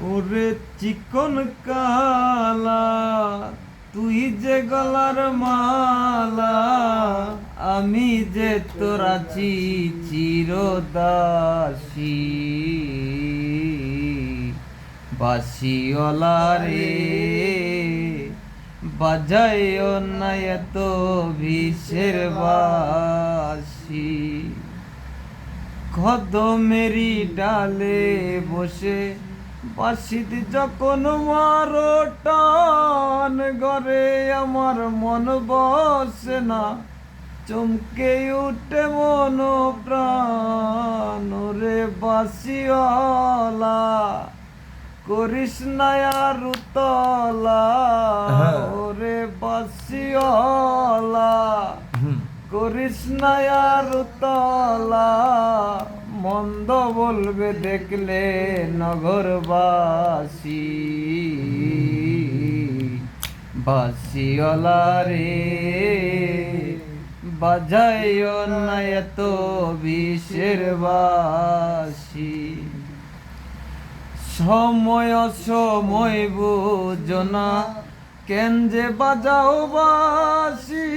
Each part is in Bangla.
ওরে চিকন কালা, তুই যে গলার মালা, আমি যে তোর আছি চিরদাসী। বাসিওয়ালা রে, বাজাইও না এত বিষের বাসি। কদমেরি ডালে বসে বাঁশিত যখন মারো টান, ঘরে আমার মন বসে না, চমকে উঠে মন প্রাণ। রে বাঁশিওয়ালা, করিস না আর উতলা। ওরে বাঁশিওয়ালা, করিস না আর উতলা। মন্দ বলবে দেখলে নগরবাসী। বাঁশিওয়ালা রে, বাজাইও না এত বিষের বাঁশি। সময় অসময় বুঝো না, কেন যে বাজাও বাঁশি।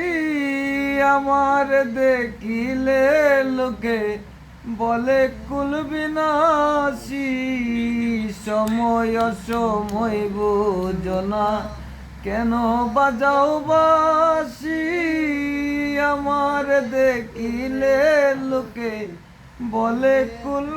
আমার দেখিলে লোকে বলে কুল বিনাশী। সময় অসময় বুঝো না, কেন বাজাও বাঁশি। আমার দেখিলে লোকে বলে কুল